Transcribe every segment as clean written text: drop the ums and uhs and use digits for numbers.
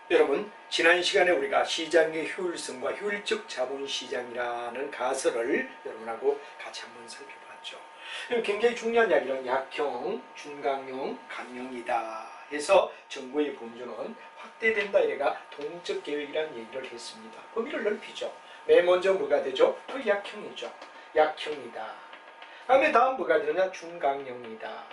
여러분, 지난 시간에 우리가 시장의 효율성과 효율적 자본시장이라는 가설을 여러분하고 같이 한번 살펴봤죠. 굉장히 중요한 이야기는 약형, 중강형, 강형이다 해서 정부의 범주는 확대된다. 이래가 동적 계획이라는 얘기를 했습니다. 범위를 넓히죠. 맨 먼저 뭐가 되죠? 그 약형이죠. 약형이다. 다음 뭐가 되느냐? 중강형이다.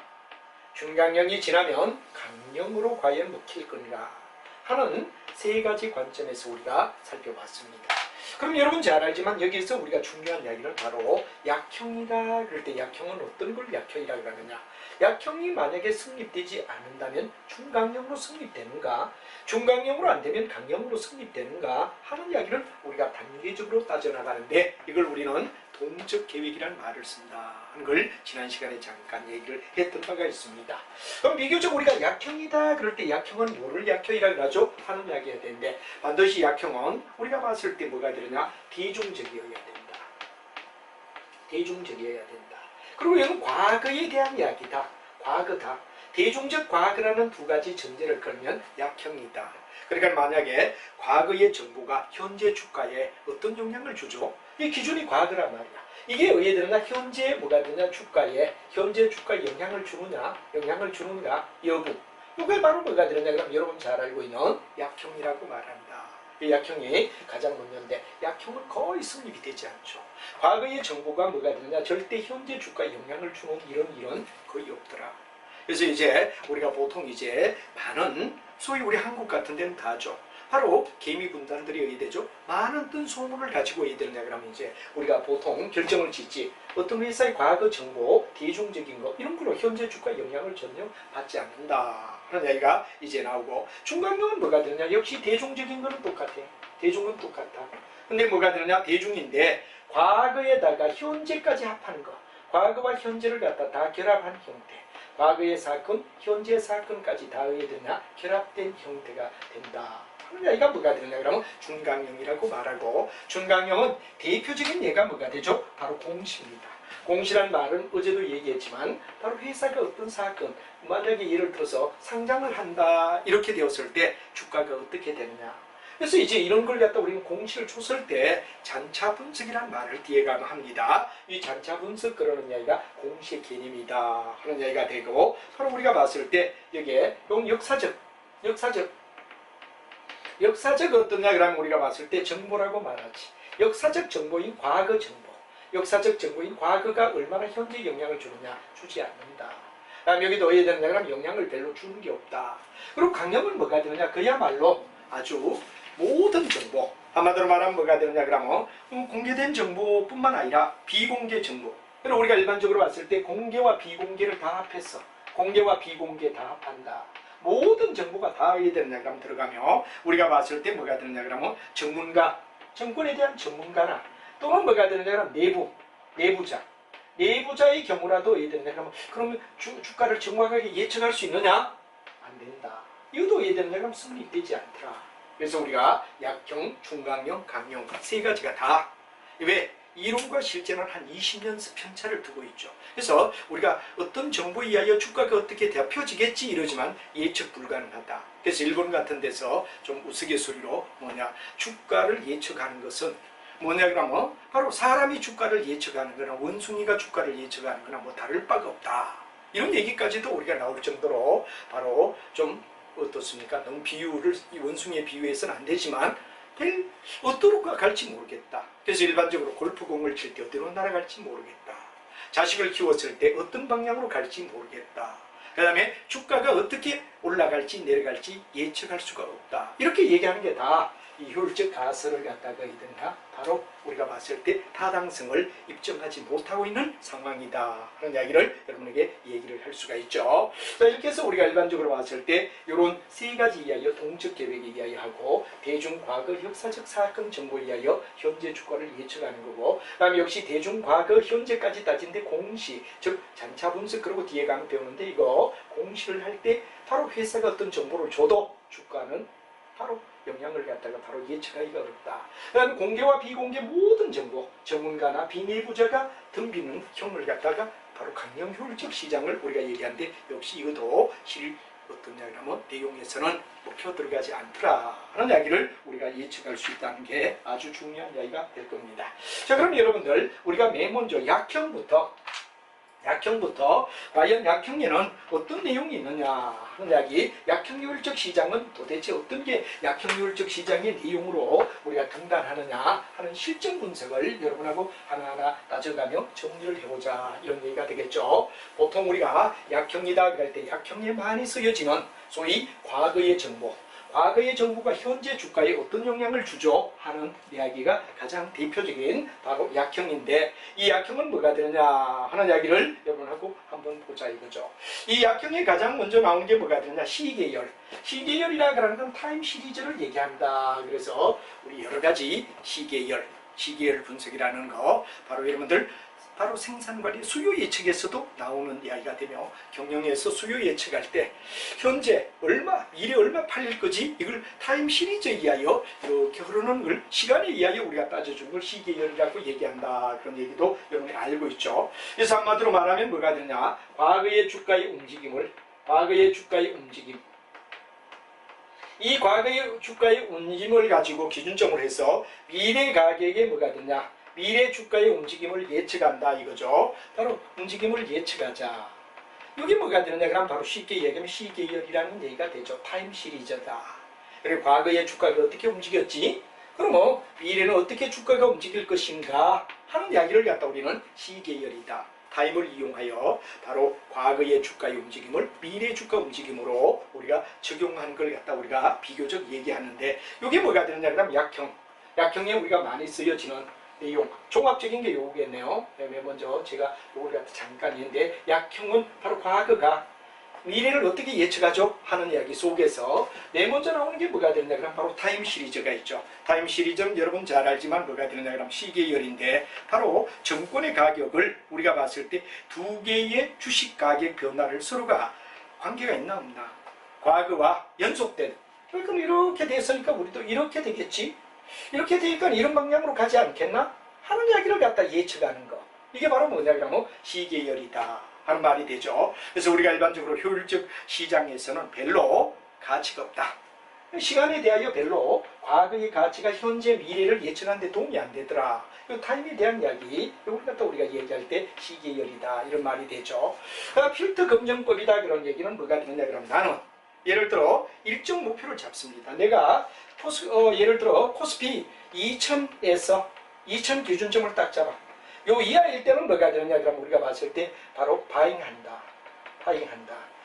중강형이 지나면 강형으로 과연 먹힐 거니라 하는 세 가지 관점에서 우리가 살펴봤습니다. 그럼 여러분 잘 알지만 여기서 우리가 중요한 이야기는 바로 약형이다. 그럴 때 약형은 어떤 걸 약형이라고 하느냐? 약형이 만약에 성립되지 않는다면 중강형으로 성립되는가? 중강형으로 안 되면 강형으로 성립되는가? 하는 이야기를 우리가 단계적으로 따져나가는데 이걸 우리는 동적 계획이라는 말을 쓴다 하는 걸 지난 시간에 잠깐 얘기를 했던 바가 있습니다. 그럼 비교적 우리가 약형이다 그럴 때 약형은 뭐를 약형이라고 하죠? 하는 이야기가 되는데 반드시 약형은 우리가 봤을 때 뭐가 되느냐? 대중적이어야 된다. 대중적이어야 된다. 그리고 이건 과거에 대한 이야기다. 과거다. 대중적 과거라는 두 가지 전제를 걸면 약형이다. 그러니까 만약에 과거의 정보가 현재 주가에 어떤 영향을 주죠? 이 기준이 과거란 말이야. 이게 의에 되느냐? 현재 뭐가 되냐? 주가에 현재 주가에 영향을 주는가 여부. 이게 바로 뭐가 되느냐? 그럼 여러분 잘 알고 있는 약형이라고 말한다. 이 약형이 가장 먼저인데 약형은 거의 성립이 되지 않죠. 과거의 정보가 뭐가 되느냐? 절대 현재 주가에 영향을 주는 이런 거의 없더라. 그래서 이제 우리가 보통 이제 많은 소위 우리 한국 같은 데는 다죠. 바로 개미 군단들이 의되죠. 많은 뜬 소문을 가지고 의되느냐 그러면 이제 우리가 보통 결정을 짓지. 어떤 회사의 과거 정보, 대중적인 거 이런 걸로 현재 주가에 영향을 전혀 받지 않는다 하는 얘기가 이제 나오고 중간형은 뭐가 되느냐? 역시 대중적인 거는 똑같아. 대중은 똑같아. 근데 뭐가 되느냐? 대중인데 과거에다가 현재까지 합하는 거. 과거와 현재를 갖다 다 결합한 형태. 과거의 사건, 현재 사건까지 다 의해되냐 결합된 형태가 된다. 이가 뭐가 되느냐 그러면 중강형이라고 말하고 중강형은 대표적인 예가 뭐가 되죠? 바로 공시입니다. 공시란 말은 어제도 얘기했지만 바로 회사가 어떤 사건 만약에 예를 들어서 상장을 한다 이렇게 되었을 때 주가가 어떻게 되느냐. 그래서 이제 이런 걸 갖다 우리는 공시를 줬을 때 잔차 분석이라는 말을 뒤에 가면 합니다. 이 잔차 분석 그러는 이야기가 공시의 개념이다 하는 이야기가 되고 바로 우리가 봤을 때 여기에 용 역사적 어떠냐 그러면 우리가 봤을 때 정보라고 말하지. 역사적 정보인 과거 정보. 역사적 정보인 과거가 얼마나 현재 영향을 주느냐 주지 않는다. 다음 여기도 어디에 되느냐 그러면 영향을 별로 주는 게 없다. 그리고 강령은 뭐가 되느냐 그야말로 아주 모든 정보 한마디로 말하면 뭐가 되느냐 그러면 공개된 정보뿐만 아니라 비공개 정보. 그리고 우리가 일반적으로 봤을 때 공개와 비공개를 다 합했어. 공개와 비공개 다 합한다. 모든 정보가 다 어디에 되느냐 그러면 들어가며 우리가 봤을 때 뭐가 되느냐 그러면 전문가, 정권에 대한 전문가나 또는 뭐가 되느냐 그러면 내부자의 경우라도 어디에 되느냐 그러면 주가를 정확하게 예측할 수 있느냐? 안 된다. 이것도 어디에 되느냐 그러면 성립되지 않더라. 그래서 우리가 약형, 중강형, 강형 세 가지가 다 왜? 이론과 실제는 한 20년 편차를 두고 있죠. 그래서 우리가 어떤 정보에 의하여 주가가 어떻게 펴지겠지 이러지만 예측 불가능하다. 그래서 일본 같은 데서 좀 우스갯소리로 주가를 예측하는 것은 뭐냐 그러면 바로 사람이 주가를 예측하는 거나 원숭이가 주가를 예측하는 거나 뭐 다를 바가 없다. 이런 얘기까지도 우리가 나올 정도로 바로 좀 어떻습니까? 너무 비유를 이 원숭이에 비유해서는 안 되지만 어디로 갈지 모르겠다. 그래서 일반적으로 골프공을 칠 때 어디로 날아갈지 모르겠다. 자식을 키웠을 때 어떤 방향으로 갈지 모르겠다. 그 다음에 주가가 어떻게 올라갈지 내려갈지 예측할 수가 없다. 이렇게 얘기하는 게 다 이 효율적 가설을 갖다가 이든가 바로 우리가 봤을 때 타당성을 입증하지 못하고 있는 상황이다 하는 이야기를 여러분에게 얘기를 할 수가 있죠. 자, 이렇게 해서 우리가 일반적으로 봤을 때 이런 세 가지 이하여 동적 계획에 이하여하고 대중 과거 역사적 사건 정보에 의하여 현재 주가를 예측하는 거고 그다음에 역시 대중 과거 현재까지 따진데 공시 즉 잔차 분석 그리고 뒤에 가면 배우는데 이거 공시를 할 때 바로 회사가 어떤 정보를 줘도 주가는 바로 영향을 갖다가 바로 예측하기가 어렵다. 그 다음에 공개와 비공개 모든 정보, 전문가나 비내부자가 덤비는 형을 갖다가 바로 강형 효율적 시장을 우리가 얘기하는데 역시 이것도 어떤 이야기냐면 내용에서는 먹혀 들어가지 않더라 하는 이야기를 우리가 예측할 수 있다는 게 아주 중요한 이야기가 될 겁니다. 자, 그럼 여러분들 우리가 맨 먼저 약형부터 과연 약형에는 어떤 내용이 있느냐 하는 이야기. 약형유월적 시장은 도대체 어떤 게 약형유월적 시장의 내용으로 우리가 등단하느냐 하는 실전 분석을 여러분하고 하나하나 따져가며 정리를 해보자, 이런 얘기가 되겠죠. 보통 우리가 약형이다 할 때 약형에 많이 쓰여지는 소위 과거의 정보가 현재 주가에 어떤 영향을 주죠 하는 이야기가 가장 대표적인 바로 약형인데, 이 약형은 뭐가 되느냐 하는 이야기를 여러분하고 한번 보자 이거죠. 이 약형에 가장 먼저 나오는 게 뭐가 되느냐, 시계열이라 그러는 건 타임 시리즈를 얘기합니다. 그래서 우리 여러 가지 시계열 분석이라는 거, 바로 여러분들 바로 생산관리 수요 예측에서도 나오는 이야기가 되며, 경영에서 수요 예측할 때 현재 얼마, 미래 얼마 팔릴 거지, 이걸 타임 시리즈에 의하여 이렇게 흐르는 걸 시간에 의하여 우리가 따져준 걸 시계열이라고 얘기한다, 그런 얘기도 여러분이 알고 있죠. 그래서 한마디로 말하면 뭐가 되냐, 과거의 주가의 움직임, 이 과거의 주가의 움직임을 가지고 기준점을 해서 미래 가격에 뭐가 되냐, 미래 주가의 움직임을 예측한다 이거죠. 바로 움직임을 예측하자. 이게 뭐가 되느냐, 그럼 바로 쉽게 얘기하면 시계열이라는 얘기가 되죠. 타임 시리즈다. 그리고 과거의 주가가 어떻게 움직였지? 그럼 미래는 어떻게 주가가 움직일 것인가 하는 이야기를 갖다 우리는 시계열이다, 타임을 이용하여 바로 과거의 주가의 움직임을 미래 주가 움직임으로 우리가 적용하는 걸 갖다 우리가 비교적 얘기하는데, 이게 뭐가 되느냐, 그럼 약형에 우리가 많이 쓰여지는 내용, 종합적인 게 요거겠네요. 맨 먼저 제가 요걸 갖다 잠깐 했는데, 약형은 바로 과거가 미래를 어떻게 예측하죠 하는 이야기 속에서 맨 먼저 나오는 게 뭐가 되느냐, 그럼 바로 타임 시리즈가 있죠. 타임 시리즈는 여러분 잘 알지만 뭐가 되느냐, 그럼 시계열인데, 바로 정권의 가격을 우리가 봤을 때 두 개의 주식 가격 변화를 서로가 관계가 있나 없나, 과거와 연속된, 그럼 이렇게 됐으니까 우리도 이렇게 되겠지, 이렇게 되니까 이런 방향으로 가지 않겠나 하는 이야기를 갖다 예측하는 거, 이게 바로 뭐냐, 그러면 시계열이다 하는 말이 되죠. 그래서 우리가 일반적으로 효율적 시장에서는 별로 가치가 없다, 시간에 대하여 별로 과거의 가치가 현재 미래를 예측하는 데 도움이 안 되더라, 이 타임에 대한 이야기, 이걸 갖다 우리가 얘기할 때 시계열이다 이런 말이 되죠. 필터 검증법이다 그런 얘기는 뭐가 되느냐, 그럼 나는 예를 들어 일정 목표를 잡습니다. 내가 예를 들어 코스피 2000에서 2000 기준점을 딱 잡아. 요 이하일 때는 뭐가 되느냐, 그럼 우리가 봤을 때 바로 바잉한다.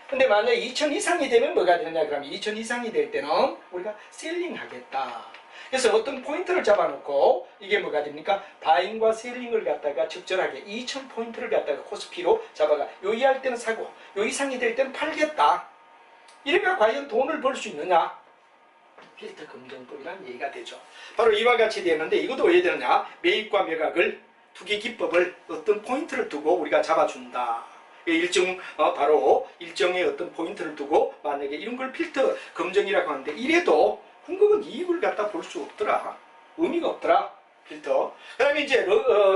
근데 만약에 2000 이상이 되면 뭐가 되느냐, 그럼 2000 이상이 될 때는 우리가 셀링 하겠다. 그래서 어떤 포인트를 잡아놓고 이게 뭐가 됩니까, 바잉과 셀링을 갖다가 적절하게 2000 포인트를 갖다가 코스피로 잡아가, 요 이하일 때는 사고, 요 이상이 될 때는 팔겠다. 이래가 과연 돈을 벌 수 있느냐, 필터 검증법이라는 얘기가 되죠. 바로 이와 같이 되는데, 이것도 왜 되느냐, 매입과 매각을 투기 기법을 어떤 포인트를 두고 우리가 잡아준다. 바로 일정의 어떤 포인트를 두고 만약에 이런 걸 필터 검증이라고 하는데, 이래도 궁극은 이익을 갖다 볼 수 없더라, 의미가 없더라, 필터. 그 다음에 이제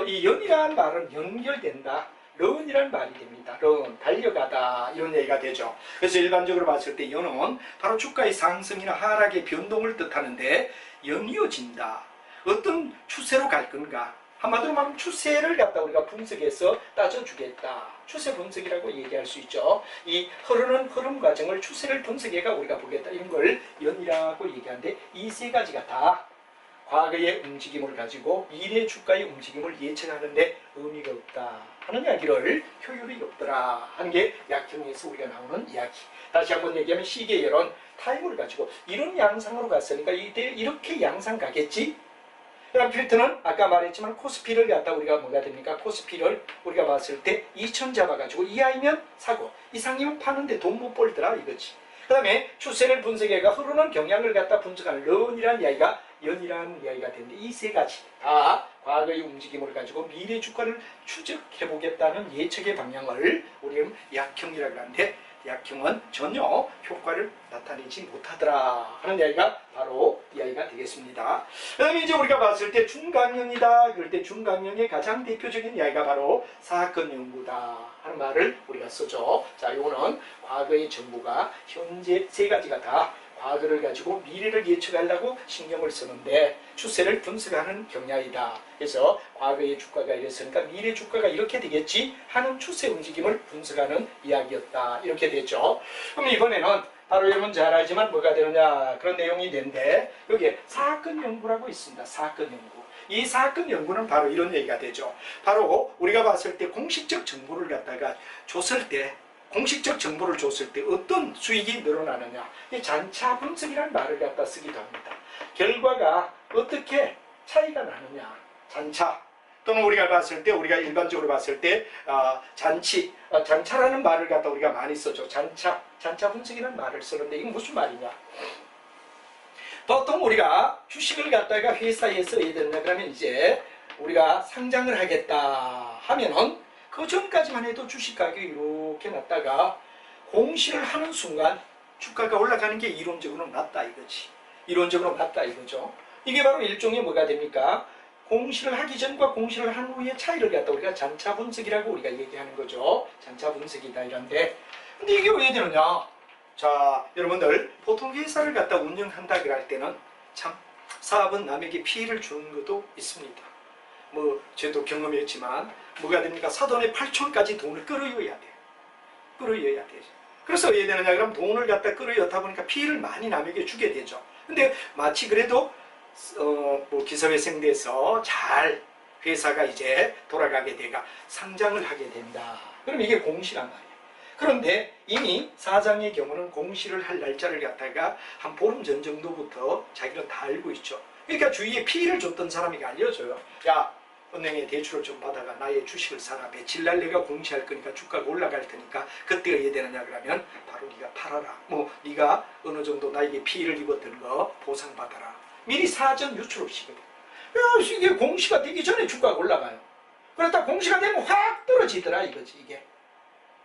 이 연이라는 말은 연결된다, 런이라는 말이 됩니다. 런, 달려가다 이런 얘기가 되죠. 그래서 일반적으로 봤을 때 연은 바로 주가의 상승이나 하락의 변동을 뜻하는데, 연이어진다, 어떤 추세로 갈 건가, 한마디로 말하면 추세를 갖다 우리가 분석해서 따져주겠다, 추세 분석이라고 얘기할 수 있죠. 이 흐르는 흐름 과정을 추세를 분석해가 우리가 보겠다, 이런 걸 연이라고 얘기하는데, 이 세 가지가 다 과거의 움직임을 가지고 미래 주가의 움직임을 예측하는데 의미가 없다 하는 이야기를, 효율이 없더라 하는 게 약형에서 우리가 나오는 이야기. 다시 한번 얘기하면 시계열은 타임을 가지고 이런 양상으로 갔으니까 이때 이렇게 양상 가겠지. 그럼 필터는 아까 말했지만 코스피를 갖다 우리가 뭐가 됩니까, 코스피를 우리가 봤을 때 2000 잡아가지고 이하이면 사고, 이상이면 파는데 돈 못 벌더라 이거지. 그 다음에 추세를 분석해가 흐르는 경향을 갖다 분석하는 런이라는 이야기가, 연이라는 이야기가 되는데, 이 세 가지 다 과거의 움직임을 가지고 미래 주가를 추적해보겠다는 예측의 방향을 우리는 약형이라고 하는데, 약형은 전혀 효과를 나타내지 못하더라 하는 이야기가 바로 이야기가 되겠습니다. 그 다음에 이제 우리가 봤을 때 중강령이다. 그럴 때 중강령의 가장 대표적인 이야기가 바로 사건 연구다 하는 말을 우리가 쓰죠. 자, 이거는 과거의 정보가 현재 세 가지가 다 과거를 가지고 미래를 예측하려고 신경을 쓰는데 추세를 분석하는 경향이다. 그래서 과거의 주가가 이랬으니까 미래 주가가 이렇게 되겠지 하는 추세 움직임을 분석하는 이야기였다. 이렇게 됐죠. 그럼 이번에는 바로 여러분 잘 알지만 뭐가 되느냐 그런 내용이 되는데 여기에 사건 연구라고 있습니다. 사건 연구. 이 사건 연구는 바로 이런 얘기가 되죠. 바로 우리가 봤을 때 공식적 정보를 갖다가 줬을 때 공식적 정보를 줬을 때 어떤 수익이 늘어나느냐 이 잔차 분석이라는 말을 갖다 쓰기도 합니다. 결과가 어떻게 차이가 나느냐 잔차 또는 우리가 봤을 때 우리가 일반적으로 봤을 때 잔차라는 말을 갖다 우리가 많이 쓰죠. 잔차 분석이라는 말을 쓰는데 이게 무슨 말이냐 보통 우리가 주식을 갖다가 회사에서 해야 되느냐 그러면 이제 우리가 상장을 하겠다 하면은 그 전까지만 해도 주식 가격이 이렇게 났다가 공시를 하는 순간 주가가 올라가는 게 이론적으로 맞다 이거지. 이론적으로 맞다 이거죠. 이게 바로 일종의 뭐가 됩니까? 공시를 하기 전과 공시를 한 후의 차이를 갖다 우리가 잔차 분석이라고 우리가 얘기하는 거죠. 잔차 분석이다 이런데 근데 이게 왜 되느냐? 자, 여러분들 보통 회사를 갖다 운영한다 그럴 때는 참 사업은 남에게 피해를 주는 것도 있습니다. 뭐 저도 경험했지만 뭐가 됩니까? 사돈의 8촌까지 돈을 끌어여야 돼요. 끌어여야 되죠. 그래서 왜 되느냐 그러면 돈을 갖다 끌어여다 보니까 피해를 많이 남에게 주게 되죠. 근데 마치 그래도 뭐 기사회생돼서 잘 회사가 이제 돌아가게 돼가 상장을 하게 된다. 그럼 이게 공시란 말이에요. 그런데 이미 사장의 경우는 공시를 할 날짜를 갖다가 한 보름 전 정도부터 자기는 다 알고 있죠. 그러니까 주위에 피해를 줬던 사람이 알려줘요. 야, 은행에 대출을 좀 받아가 나의 주식을 사라. 며칠 날 내가 공시할 거니까 주가가 올라갈 테니까 그때 어떻게 되느냐 그러면 바로 네가 팔아라. 뭐 네가 어느 정도 나에게 피해를 입었던 거 보상받아라. 미리 사전 유출 없이거든. 이게 공시가 되기 전에 주가가 올라가요. 그러다 공시가 되면 확 떨어지더라 이거지 이게.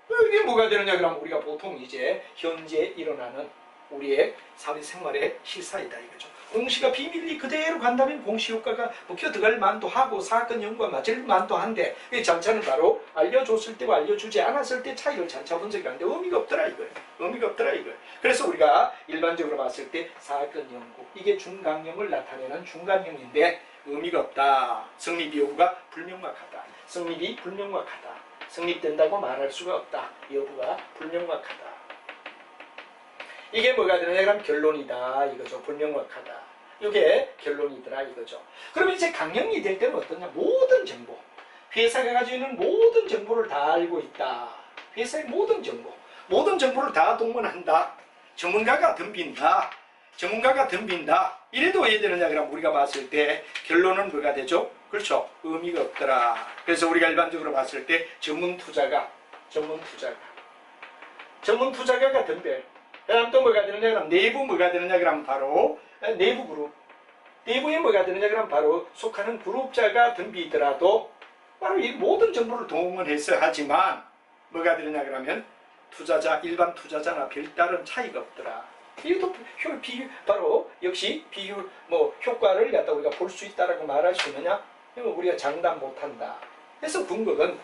이게 뭐가 되느냐 그러면 우리가 보통 이제 현재 일어나는 우리의 사회생활의 실사이다 이거죠. 공시가 비밀리 그대로 간다면 공시 효과가 묵혀 들어갈 만도 하고 사건 연구가 맞을 만도 한데 이 잔차는 바로 알려줬을 때와 알려주지 않았을 때 차이를 잔차 분석하는데 의미가 없더라 이거예요. 의미가 없더라 이거예요. 그래서 우리가 일반적으로 봤을 때 사건 연구 이게 중강령을 나타내는 중간형인데 의미가 없다. 성립 여부가 불명확하다. 성립이 불명확하다. 성립된다고 말할 수가 없다. 여부가 불명확하다. 이게 뭐가 되느냐 그럼 결론이다 이거죠. 불명확하다. 이게 결론이더라 이거죠. 그럼 이제 강령이 될 때는 어떠냐? 모든 정보 회사가 가지고 있는 모든 정보를 다 알고 있다. 회사의 모든 정보를 다 동원한다. 전문가가 덤빈다. 이래도 왜 되느냐 그럼 우리가 봤을 때 결론은 뭐가 되죠? 그렇죠. 의미가 없더라. 그래서 우리가 일반적으로 봤을 때 전문 투자가가 덤벼. 그다음 또 뭐가 되느냐 그러면 내부 뭐가 되느냐 그러면 바로 내부 그룹. 내부에 뭐가 되느냐 그러면 바로 속하는 그룹자가 덤비더라도 바로 이 모든 정보를 동원해서 하지만 뭐가 되느냐 그러면 일반 투자자나 별다른 차이가 없더라. 이것도 바로 역시 비율 효과를 갖다 우리가 볼 수 있다라고 말할 수 있느냐? 우리가 장담 못한다. 그래서 궁극은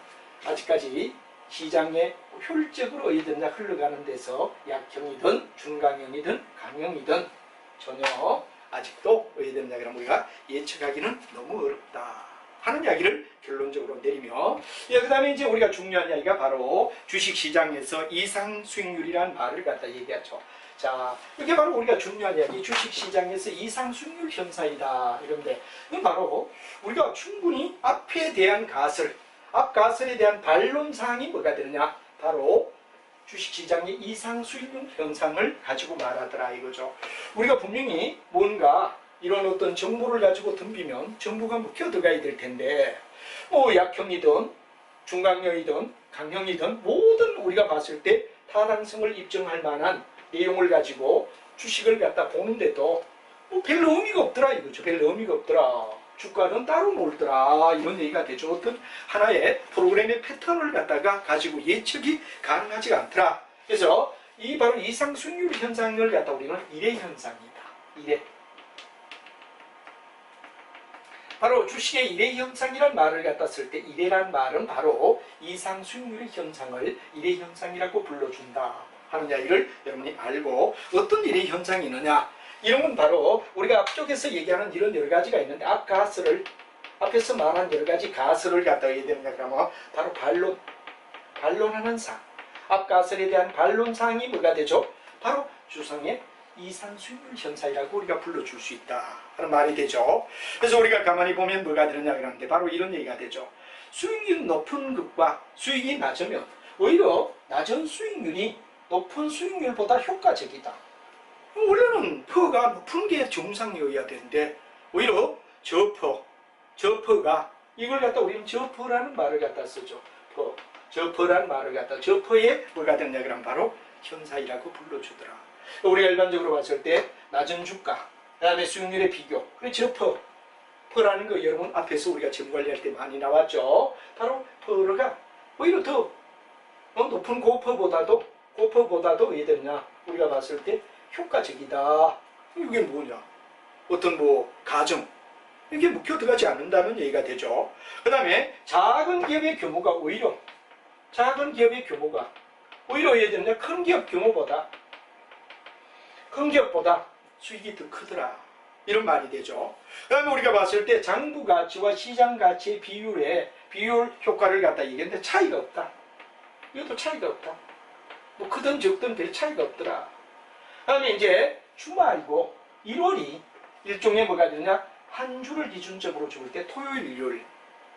아직까지 시장에 효율적으로 어디든지 흘러가는 데서 약형이든 중강형이든 강형이든 전혀 아직도 어디든지 그럼 우리가 예측하기는 너무 어렵다 하는 이야기를 결론적으로 내리며 그 다음에 이제 우리가 중요한 이야기가 바로 주식시장에서 이상 수익률이라는 말을 갖다 얘기하죠. 자, 이게 바로 우리가 중요한 이야기, 주식시장에서 이상 수익률 현상이다 이런데 이건 바로 우리가 충분히 앞에 대한 앞가설에 대한 반론사항이 뭐가 되느냐? 바로 주식시장의 이상 수익률 현상을 가지고 말하더라 이거죠. 우리가 분명히 뭔가 이런 어떤 정보를 가지고 덤비면 정보가 묵혀 들어가야 될 텐데 약형이든 중강형이든 강형이든 모든 우리가 봤을 때 타당성을 입증할 만한 내용을 가지고 주식을 갖다 보는데도 별로 의미가 없더라 이거죠. 별로 의미가 없더라. 주가는 따로 놀더라 이런 얘기가 되죠. 어떤 하나의 프로그램의 패턴을 갖다가 가지고 예측이 가능하지가 않더라. 그래서 이 바로 이상 수익률 현상을 갖다 우리는 일의 현상이다. 바로 주식의 일회 현상이란 말을 갖다 쓸 때 일회란 말은 바로 이상 수익률의 현상을 일회 현상이라고 불러준다 하는 이야기를 여러분이 알고, 어떤 일회 현상이 있느냐, 이런 건 바로 우리가 앞쪽에서 얘기하는 이런 여러 가지가 있는데, 앞에서 말한 여러 가지 가설을 갖다 해야 되느냐 그러면 바로 반론하는 사항, 앞 가설에 대한 반론사항이 뭐가 되죠? 바로 주성의 이상 수익률 현상이라고 우리가 불러줄 수 있다 하는 말이 되죠. 그래서 우리가 가만히 보면 뭐가 되느냐 그러는데 바로 이런 얘기가 되죠. 수익률이 높은 것과 수익이 낮으면 오히려 낮은 수익률이 높은 수익률보다 효과적이다. 원래는 퍼가 높은 게 정상이어야 되는데 오히려 저퍼가 이걸 갖다 우리는 저퍼라는 말을 갖다 쓰죠. 저퍼라는 말을 갖다 저퍼에 뭐가 되느냐 그러면 바로 현상이라고 불러주더라. 우리가 일반적으로 봤을 때 낮은 주가, 그 다음에 수익률의 비교, 그리고 퍼라는 거 여러분 앞에서 우리가 재무관리할 때 많이 나왔죠. 바로 퍼가 오히려 더 높은 고퍼보다도 왜 되느냐, 우리가 봤을 때 효과적이다. 이게 뭐냐, 어떤 가정, 이게 묵혀 들어가지 않는다는 얘기가 되죠. 그 다음에 작은 기업의 규모가 오히려 왜 되느냐, 큰 기업보다 수익이 더 크더라, 이런 말이 되죠. 그 다음에 우리가 봤을 때 장부 가치와 시장 가치의 비율 효과를 갖다 얘기했는데 차이가 없다. 이것도 차이가 없다. 크든 적든 별 차이가 없더라. 그 다음에 이제 주말이고 1월이 일종의 뭐가 되느냐, 한 주를 기준적으로 줄 때 토요일, 일요일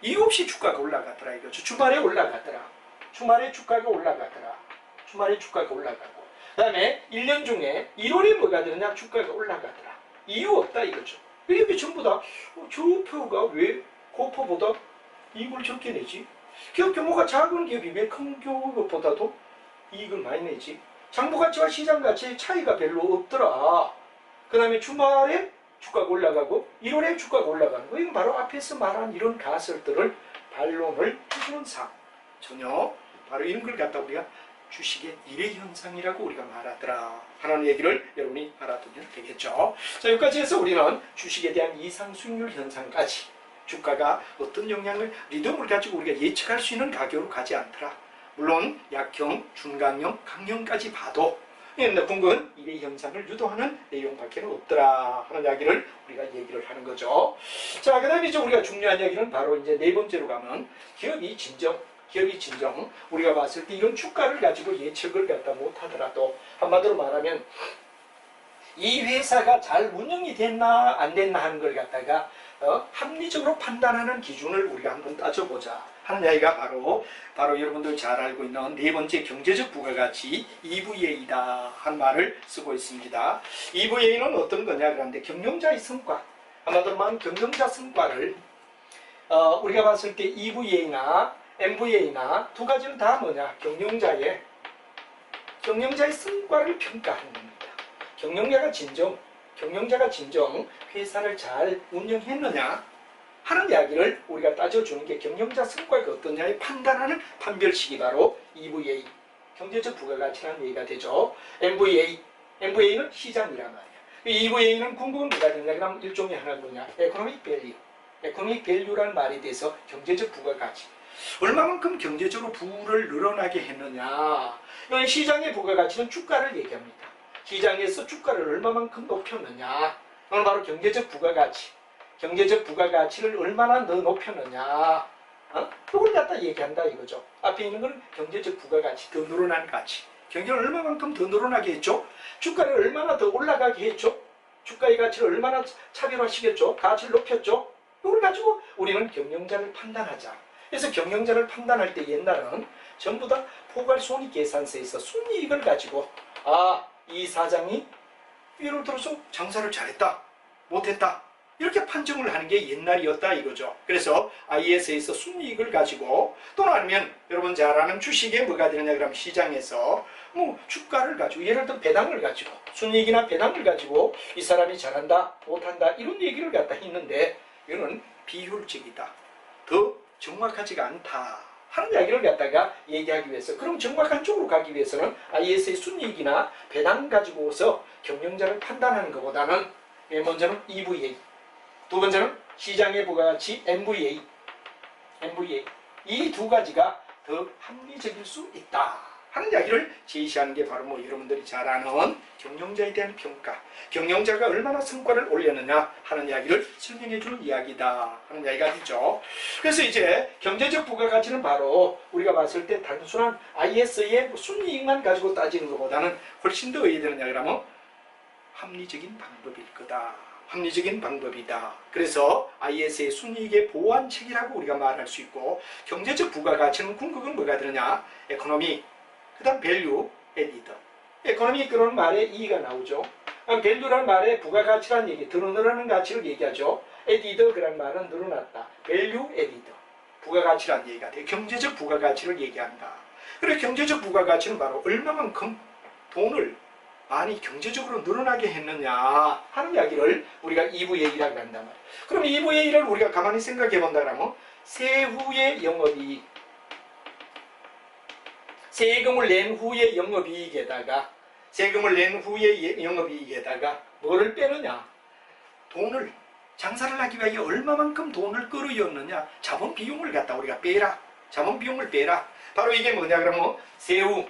이유 없이 주가가 올라가더라 이거죠. 주말에 주가가 올라가고, 그 다음에 1년 중에 1월에 뭐가 되느냐, 주가가 올라가더라. 이유 없다 이거죠. 이게 전부 다 저 표가 왜 고표보다 이익을 적게 내지? 기업 규모가 작은 기업이 왜 큰 기업보다도 이익을 많이 내지? 장부 가치와 시장 가치의 차이가 별로 없더라. 그 다음에 주말에 주가가 올라가고 1월에 주가가 올라가는 거, 이건 바로 앞에서 말한 이런 가설들을 반론을 해주는 사항. 전혀 바로 이런 걸 갖다 우리가 주식의 일회 현상이라고 우리가 말하더라 하는 얘기를 여러분이 알아두면 되겠죠. 자, 여기까지 해서 우리는 주식에 대한 이상 수익률 현상까지, 주가가 어떤 영향을, 리듬을 가지고 우리가 예측할 수 있는 가격으로 가지 않더라. 물론 약형, 중강형, 강형까지 봐도 궁극은 일회 현상을 유도하는 내용밖에 없더라 하는 이야기를 우리가 얘기를 하는 거죠. 자, 그 다음에 이제 우리가 중요한 이야기는 바로 이제 네 번째로 가면 기업이 진정, 우리가 봤을 때 이런 주가를 가지고 예측을 갖다 못하더라도, 한마디로 말하면 이 회사가 잘 운영이 됐나 안 됐나 하는 걸 갖다가 합리적으로 판단하는 기준을 우리가 한번 따져보자 하는 이야기가 바로 여러분들 잘 알고 있는 네 번째 경제적 부가가치 EVA다 한 말을 쓰고 있습니다. EVA는 어떤 거냐 그런데 경영자의 성과, 한마디로 말하면 경영자 성과를 우리가 봤을 때 EVA나 MVA나 두 가지는 다 뭐냐, 경영자의 성과를 평가하는 겁니다. 경영자가 진정 회사를 잘 운영했느냐 하는 이야기를 우리가 따져주는 게 경영자 성과가 어떠냐에 판단하는 판별식이 바로 EVA, 경제적 부가가치라는 얘기가 되죠. MVA는 시장이란 말이야. EVA는 궁극은 뭐가 되느냐 그러면 일종의 하나 뭐냐, 에코노믹 밸류라는 말이 돼서 경제적 부가가치, 얼마만큼 경제적으로 부를 늘어나게 했느냐. 시장의 부가가치는 주가를 얘기합니다. 시장에서 주가를 얼마만큼 높였느냐, 그건 바로 경제적 부가가치를 얼마나 더 높였느냐, 그걸 갖다 얘기한다 이거죠. 앞에 있는 건 경제적 부가가치, 더 늘어난 가치, 경제를 얼마만큼 더 늘어나게 했죠, 주가를 얼마나 더 올라가게 했죠, 주가의 가치를 얼마나 차별화시켰죠, 가치를 높였죠. 이걸 가지고 우리는 경영자를 판단하자. 그래서 경영자를 판단할 때 옛날에는 전부 다 포괄손익계산서에서 순이익을 가지고 이 사장이 예를 들어서 장사를 잘했다, 못했다, 이렇게 판정을 하는 게 옛날이었다 이거죠. 그래서 IS에서 순이익을 가지고, 또는 아니면 여러분 잘 아는 주식에 뭐가 되느냐 그러면 시장에서 주가를 가지고, 예를 들어 배당을 가지고, 순이익이나 배당을 가지고 이 사람이 잘한다, 못한다, 이런 얘기를 갖다 했는데, 이거는 비효율적이다, 더 정확하지가 않다 하는 이야기를 갖다가 얘기하기 위해서, 그럼 정확한 쪽으로 가기 위해서는 IS의 순이익이나 배당 가지고서 경영자를 판단하는 것보다는 먼저는 EVA, 두 번째는 시장의 부가가치 MVA. 이 두 가지가 더 합리적일 수 있다 하는 이야기를 제시하는 게 바로 뭐 여러분들이 잘 아는 경영자에 대한 평가, 경영자가 얼마나 성과를 올렸느냐 하는 이야기를 설명해 주는 이야기다 하는 이야기가 있죠. 그래서 이제 경제적 부가가치는 바로 우리가 봤을 때 단순한 IS의 순이익만 가지고 따지는 것보다는 훨씬 더 의미되는 이야기라면 합리적인 방법일 거다. 합리적인 방법이다. 그래서 IS의 순이익의 보완책이라고 우리가 말할 수 있고, 경제적 부가가치는 궁극은 뭐가 되느냐? 에코노미, 그 다음 밸류, 에디더. 에코노미 그런 말에 E가 나오죠. 밸류란 말에 부가가치란 얘기, 늘어나는 가치를 얘기하죠. 에디더 그란 말은 늘어났다. 밸류, 에디더. 부가가치란 얘기가 돼. 경제적 부가가치를 얘기한다. 그래서 경제적 부가가치는 바로 얼마만큼 돈을 많이 경제적으로 늘어나게 했느냐 하는 이야기를 우리가 EVA라고 한단 말이에요. 그럼 EVA를 우리가 가만히 생각해 본다 그러면 세후의 영업이익, 세금을 낸 후의 영업이익에다가 뭐를 빼느냐? 돈을, 장사를 하기 위해 얼마만큼 돈을 끌어였느냐? 자본 비용을 갖다 우리가 빼라. 자본 비용을 빼라. 바로 이게 뭐냐 그러면 세금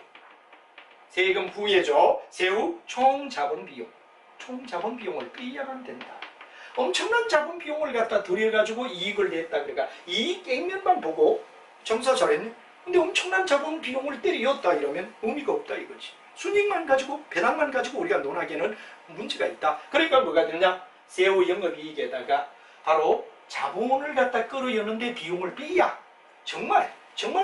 후에죠. 세후 총 자본 비용을 빼야만 된다. 엄청난 자본 비용을 갖다 들여가지고 이익을 냈다. 그러니까 이익 갱면만 보고 정사 잘했네. 근데 엄청난 자본 비용을 때렸다 이러면 의미가 없다 이거지. 순이익만 가지고, 배당만 가지고 우리가 논하기에는 문제가 있다. 그러니까 뭐가 되느냐? 세후 영업이익에다가 바로 자본을 갖다 끌어였는데 비용을 빼야 정말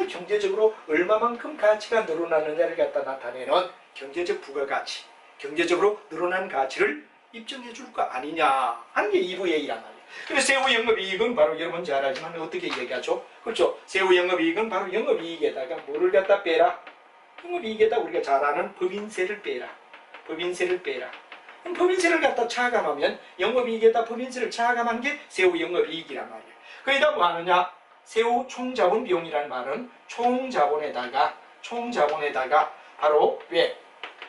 경제적으로 얼마만큼 가치가 늘어나느냐를 갖다 나타내는 경제적 부가가치, 경제적으로 늘어난 가치를 입증해 줄 거 아니냐 하는 게 EVA란 말이에요. 그래서 세후 영업이익은 바로 여러분 잘 알지만 어떻게 얘기하죠? 그렇죠? 세후 영업이익은 바로 영업이익에다가 뭐를 갖다 빼라? 영업이익에다 우리가 잘 아는 법인세를 빼라. 그럼 법인세를 갖다 차감하면 영업이익에다 법인세를 차감한 게 세후 영업이익이란 말이에요. 거기다 뭐 하느냐? 세후 총자본 비용이라는 말은 총자본에다가 바로 왜?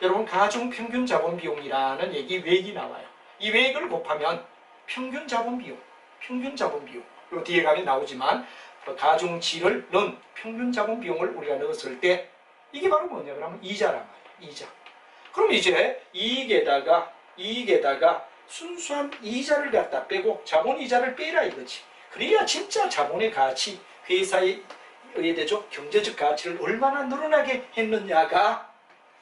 여러분 가중 평균 자본 비용이라는 얘기 외액이 나와요. 이 외액을 곱하면 평균 자본 비용. 그리고 뒤에 가면 나오지만 가중치를 넣은 평균 자본 비용을 우리가 넣었을 때 이게 바로 뭐냐 그러면 이자란 말이에요. 이자. 그럼 이제 이익에다가 순수한 이자를 갖다 빼고 자본 이자를 빼라 이거지. 그래야 진짜 자본의 가치, 회사에 의해되죠. 경제적 가치를 얼마나 늘어나게 했느냐가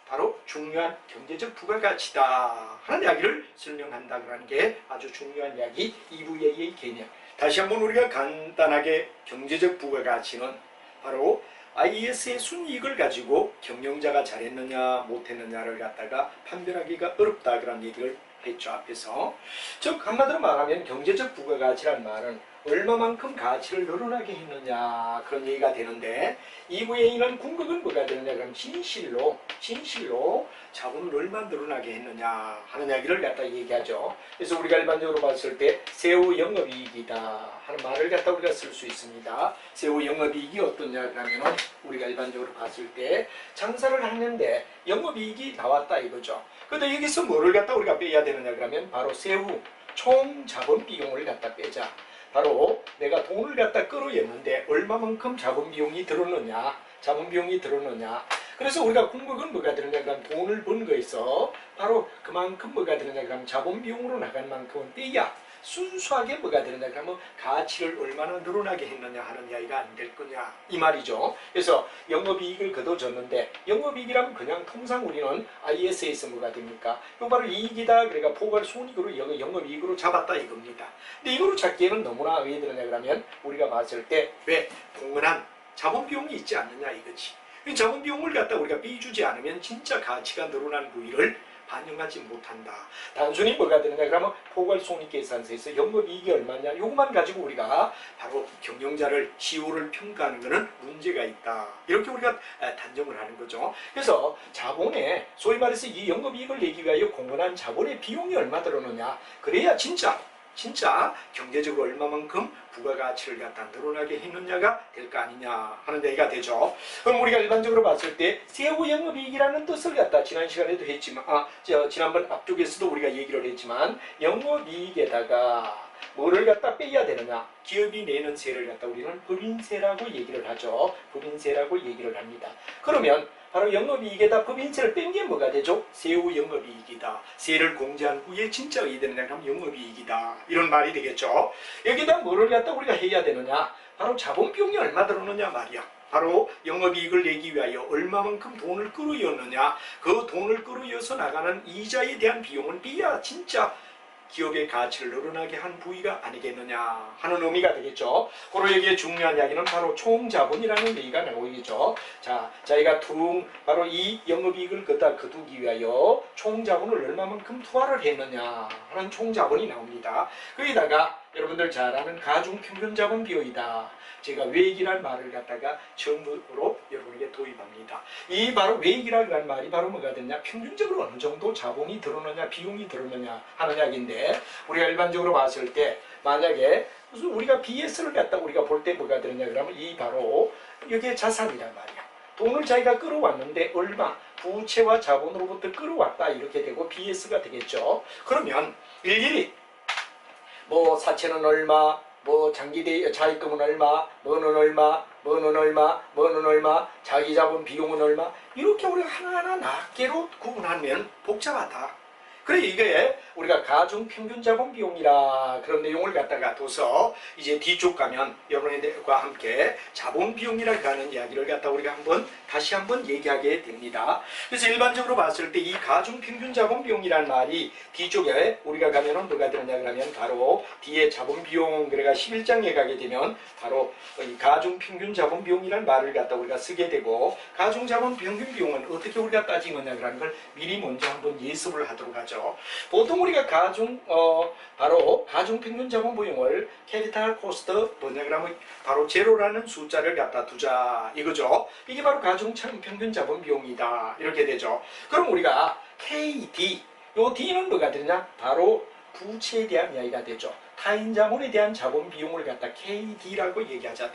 바로 중요한 경제적 부가가치다 하는 이야기를 설명한다는 게 아주 중요한 이야기, EVA의 개념. 다시 한번 우리가 간단하게 경제적 부가가치는 바로 IS의 순이익을 가지고 경영자가 잘했느냐 못했느냐를 갖다가 판별하기가 어렵다 그런 얘기를 했죠 앞에서. 즉 한마디로 말하면 경제적 부가가치란 말은 얼마만큼 가치를 늘어나게 했느냐 그런 얘기가 되는데, EVA는 궁극은 뭐가 되느냐 그럼 진실로 자본을 얼마나 늘어나게 했느냐 하는 이야기를 갖다 얘기하죠. 그래서 우리가 일반적으로 봤을 때 세후 영업이익이다 하는 말을 갖다 우리가 쓸 수 있습니다. 세후 영업이익이 어떠냐 그러면 우리가 일반적으로 봤을 때 장사를 하는데 영업이익이 나왔다 이거죠. 근데 여기서 뭐를 갖다 우리가 빼야 되느냐 그러면 바로 세후 총 자본 비용을 갖다 빼자. 바로 내가 돈을 갖다 끌어였는데 얼마만큼 자본 비용이 들었느냐. 그래서 우리가 궁극은 뭐가 되느냐 그러면 돈을 번 거에서 바로 그만큼 뭐가 되느냐 그러면 자본 비용으로 나간 만큼은 떼야 순수하게 뭐가 되느냐 그러면 가치를 얼마나 늘어나게 했느냐 하는 이야기가 안 될 거냐 이 말이죠. 그래서 영업이익을 거둬줬는데 영업이익이라면 그냥 통상 우리는 IS에서 뭐가 됩니까? 이거 바로 이익이다. 그러니까 포괄손익으로 영업이익으로 잡았다 이겁니다. 근데 이거로 잡기에는 너무나 왜 되느냐 그러면 우리가 봤을 때 왜 동원한 자본 비용이 있지 않느냐 이거지. 자본 비용을 갖다 우리가 빼주지 않으면 진짜 가치가 늘어난 부위를 반영하지 못한다. 단순히 뭐가 되느냐 그러면 포괄손익계산서에서 영업이익이 얼마냐 요것만 가지고 우리가 바로 경영자를 CEO를 평가하는 것은 문제가 있다. 이렇게 우리가 단정을 하는 거죠. 그래서 자본에 소위 말해서 이 영업이익을 내기 위하여 공헌한 자본의 비용이 얼마 들어오느냐 그래야 진짜 경제적으로 얼마만큼 부가가치를 갖다 늘어나게 했느냐가 될 거 아니냐 하는 얘기가 되죠. 그럼 우리가 일반적으로 봤을 때 세후 영업이익이라는 뜻을 갖다 지난 시간에도 했지만 지난번 앞쪽에서도 우리가 얘기를 했지만 영업이익에다가 뭐를 갖다 빼야 되느냐? 기업이 내는 세를 갖다 우리는 법인세라고 얘기를 하죠. 법인세라고 얘기를 합니다. 그러면 바로 영업이익에다 법인세를 뺀 게 뭐가 되죠? 세후 영업이익이다. 세를 공제한 후에 진짜 의의되느냐 하면 영업이익이다. 이런 말이 되겠죠. 여기다 뭐를 갖다 우리가 해야 되느냐? 바로 자본비용이 얼마 들었느냐 말이야. 바로 영업이익을 내기 위하여 얼마만큼 돈을 끌어였느냐, 그 돈을 끌어여서 나가는 이자에 대한 비용은 비야 진짜 기업의 가치를 늘어나게 한 부위가 아니겠느냐 하는 의미가 되겠죠. 그리고 여기에 중요한 이야기는 바로 총자본이라는 얘기가 나오겠죠. 자, 저희가 바로 이 영업이익을 갖다 거두기 위하여 총자본을 얼마만큼 투하를 했느냐 하는 총자본이 나옵니다. 거기다가 여러분들 잘 아는 가중평균자본 비율이다. 제가 외익이라는 말을 갖다가 처음으로 여러분에게 도입합니다. 이 바로 외익이라는 말이 바로 뭐가 되냐? 평균적으로 어느 정도 자본이 들어오느냐, 비용이 들어오느냐 하는 이야기인데, 우리가 일반적으로 봤을 때 만약에 무슨 우리가 BS를 갖다 우리가 볼 때 뭐가 되느냐 그러면 이 바로 이게 자산이란 말이야. 돈을 자기가 끌어왔는데 얼마, 부채와 자본으로부터 끌어왔다 이렇게 되고 BS가 되겠죠. 그러면 일일이 뭐 사채는 얼마, 뭐 장기 자익금은 얼마, 뭐는 얼마, 뭐는 얼마, 뭐는 얼마, 자기 자본 비용은 얼마, 이렇게 우리가 하나하나 낱개로 구분하면 복잡하다. 그래 이게 우리가 가중평균자본 비용이라 그런 내용을 갖다가 둬서 이제 뒤쪽 가면 여러분들과 함께 자본 비용이라고 하는 이야기를 갖다 우리가 다시 한번 얘기하게 됩니다. 그래서 일반적으로 봤을 때 이 가중평균자본 비용이라는 말이 뒤쪽에 우리가 가면은 뭐가 들었냐 그러면 바로 뒤에 자본 비용 그래가 11장에 가게 되면 바로 이 가중평균자본 비용이라는 말을 갖다 우리가 쓰게 되고, 가중자본 평균 비용은 어떻게 우리가 따진 거냐 그러는 걸 미리 먼저 한번 예습을 하도록 하죠. 보통 우리가 바로 가중평균자본 비용을 캐피탈 코스트 뭐냐 그러면 바로 제로라는 숫자를 갖다 두자 이거죠. 이게 바로 가중평균자본 비용이다 이렇게 되죠. 그럼 우리가 KD, 요 D는 뭐가 되냐? 바로 부채에 대한 이야기가 되죠. 타인자본에 대한 자본 비용을 갖다 KD라고 얘기하자.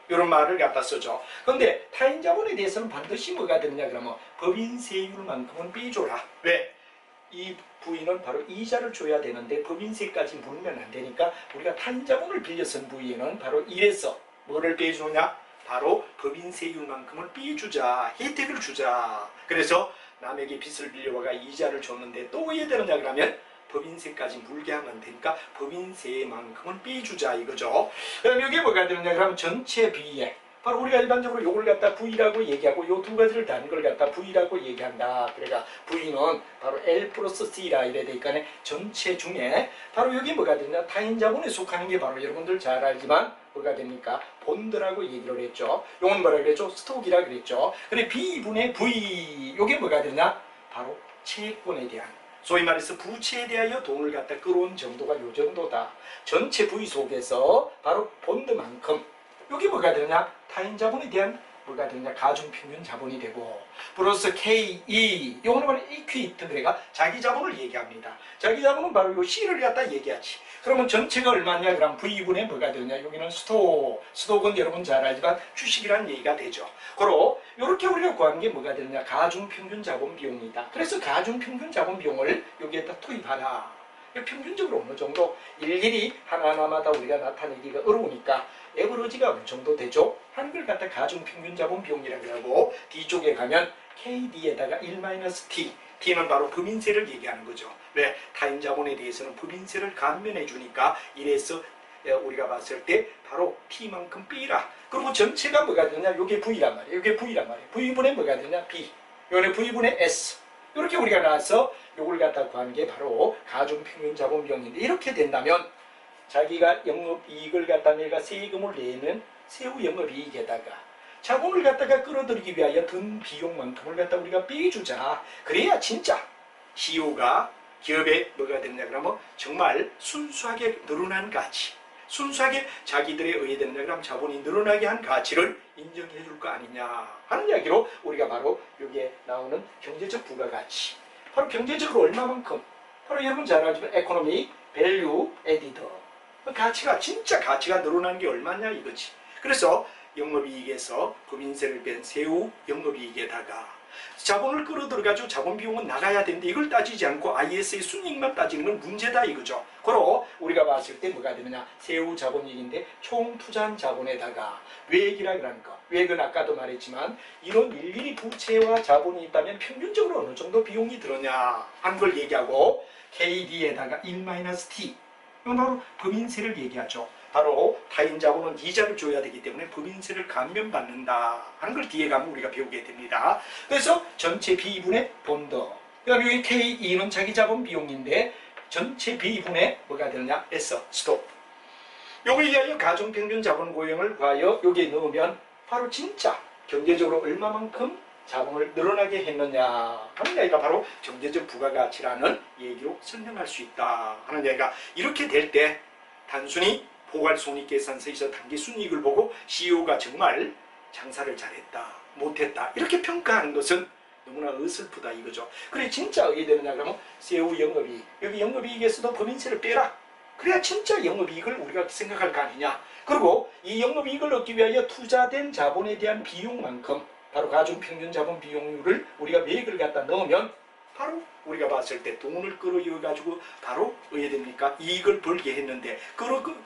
이런 말을 갖다 쓰죠. 그런데 타인자본에 대해서는 반드시 뭐가 되느냐 그러면 법인세율만큼은 삐줘라. 왜? 이 부위는 바로 이자를 줘야 되는데 법인세까지 물면 안 되니까 우리가 타인자본을 빌려 쓴 부위에는 바로 이래서 뭐를 빼주느냐? 바로 법인세율만큼을 삐주자, 혜택을 주자. 그래서 남에게 빚을 빌려와가 이자를 줬는데 또 왜 되느냐 그러면 법인세까지 물게 하면 되니까 법인세만큼은 삐주자 이거죠. 그럼 이게 뭐가 되느냐 그러면 전체 비에 바로 우리가 일반적으로 요걸 갖다 V라고 얘기하고 요 두 가지를 다른 걸 갖다 V라고 얘기한다. 그러니까 V는 바로 L 플러스 C라 이래 되니까 전체 중에 바로 여기 뭐가 되냐? 타인자본에 속하는 게 바로 여러분들 잘 알지만 뭐가 됩니까? 본드라고 얘기를 했죠. 요건 뭐라 그랬죠? 스톡이라 그랬죠. 근데 B분의 V 요게 뭐가 되냐? 바로 채권에 대한, 소위 말해서 부채에 대하여 돈을 갖다 끌어온 정도가 요 정도다. 전체 V 속에서 바로 본드만큼 여기 뭐가 되느냐? 타인자본에 대한 뭐가 되느냐? 가중평균 자본이 되고, 플러스 KE, 요거는 바로 이퀴트, 그래가 자기 자본을 얘기합니다. 자기 자본은 바로 요 C를 갖다 얘기하지. 그러면 전체가 얼마냐? 그럼 V분의 뭐가 되느냐? 여기는 스톡은 여러분 잘 알지만 주식이라는 얘기가 되죠. 그리고 요렇게 우리가 구하는 게 뭐가 되느냐? 가중평균 자본 비용이다. 그래서 가중평균 자본 비용을 여기에다 투입하라. 평균적으로 어느 정도 일일이 하나하나마다 우리가 나타내기가 어려우니까 에버러지가 어느 정도 되죠? 하는 걸 갖다 가중평균자본 비용이라고 하고, 뒤쪽에 가면 KD에다가 1-T, T는 바로 법인세를 얘기하는 거죠. 왜? 타인자본에 대해서는 법인세를 감면해 주니까 이래서 우리가 봤을 때 바로 T만큼 B라. 그리고 전체가 뭐가 되느냐? 요게 V란 말이에요. 요게 V란 말이에요. V분의 뭐가 되느냐? B. 요게 V분의 S. 이렇게 우리가 나와서 요걸 갖다 구하는 게 바로 가중평균자본 비용인데, 이렇게 된다면 자기가 영업이익을 갖다 내가 세금을 내는 세후 영업이익에다가 자본을 갖다가 끌어들이기 위하여 든 비용만큼을 갖다 우리가 빼주자. 그래야 진짜 CEO가 기업에 뭐가 됐냐 그러면 정말 순수하게 늘어난 가치, 순수하게 자기들에 의해 됐냐 그러면 자본이 늘어나게 한 가치를 인정해 줄 거 아니냐 하는 이야기로 우리가 바로 여기에 나오는 경제적 부가가치, 바로 경제적으로 얼마만큼, 바로 여러분 잘 알지만 에코노믹 밸류 에디더, 가치가 진짜 가치가 늘어나는 게 얼마냐 이거지. 그래서 영업이익에서 법인세를 뺀 세후 영업이익에다가 자본을 끌어들여가지고 자본 비용은 나가야 되는데 이걸 따지지 않고 IS의 순이익만 따지는 건 문제다 이거죠. 그로 우리가 봤을 때 뭐가 되느냐? 세후 자본이익인데 총 투자한 자본에다가 외액이라고 하는 거. 외액은 아까도 말했지만 이런 일일이 부채와 자본이 있다면 평균적으로 어느 정도 비용이 들었냐 하는 걸 얘기하고 KD에다가 1-T. 이건 바로 법인세를 얘기하죠. 바로 타인 자본은 이자를 줘야 되기 때문에 법인세를 감면받는다 하는 걸 뒤에 가면 우리가 배우게 됩니다. 그래서 전체 B분의 본드. 그다음에 여기 K2는 자기 자본 비용인데 전체 B분의 뭐가 되느냐? S, 스톱. 요걸 위하여 가중평균 자본 고용을 구하여 여기에 넣으면 바로 진짜 경제적으로 얼마만큼 자본을 늘어나게 했느냐 하는 이야기가 바로 경제적 부가가치라는 얘기로 설명할 수 있다 하는 이야기가 이렇게 될 때 단순히 포괄손익계산서에서 단기순이익을 보고 CEO가 정말 장사를 잘했다 못했다 이렇게 평가하는 것은 너무나 어설프다 이거죠. 그래 진짜 어떻게 되느냐 그러면 세후 영업이익 여기 영업이익에서도 법인세를 빼라. 그래야 진짜 영업이익을 우리가 생각할 거 아니냐. 그리고 이 영업이익을 얻기 위하여 투자된 자본에 대한 비용만큼 바로 가중평균자본 비용률을 우리가 매액을 갖다 넣으면 바로 우리가 봤을 때 돈을 끌어이어가지고 바로 어떻게 됩니까? 이익을 벌게 했는데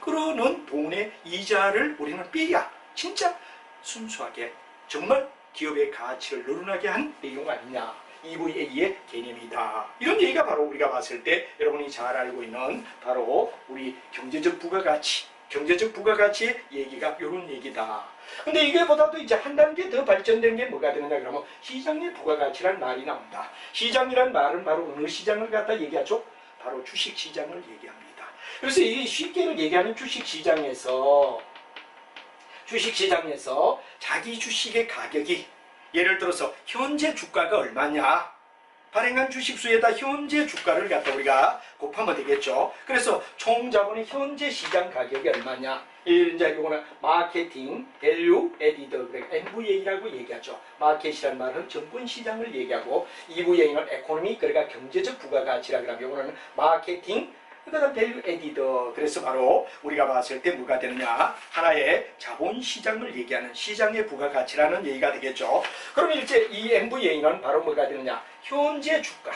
끌어넣은 돈의 이자를 우리는 빼야 진짜 순수하게 정말 기업의 가치를 늘어나게 한 내용 아니냐. EVA의 개념이다. 이런 얘기가 바로 우리가 봤을 때 여러분이 잘 알고 있는 바로 우리 경제적 부가가치, 경제적 부가가치의 얘기가 이런 얘기다. 근데 이게보다도 이제 한 단계 더 발전된 게 뭐가 되느냐 그러면 시장의 부가가치란 말이 나온다. 시장이란 말은 바로 어느 시장을 갖다 얘기하죠? 바로 주식시장을 얘기합니다. 그래서 이 쉽게 얘기하는 주식시장에서 자기 주식의 가격이 예를 들어서 현재 주가가 얼마냐? 발행한 주식수에다 현재 주가를 갖다 우리가 곱하면 되겠죠. 그래서 총 자본의 현재 시장 가격이 얼마냐? 이제 이거는 마케팅, 밸류, 에디드, MVA라고 얘기하죠. 마켓이라는 말은 정권 시장을 얘기하고 EVA는 에코노미, 그러니까 경제적 부가가치라고 하면 이거는 마케팅, 그다음 밸류 에디더. 그래서 바로 우리가 봤을 때 뭐가 되느냐? 하나의 자본시장을 얘기하는 시장의 부가가치라는 얘기가 되겠죠. 그러면 이제 이 MVA는 바로 뭐가 되느냐? 현재 주가.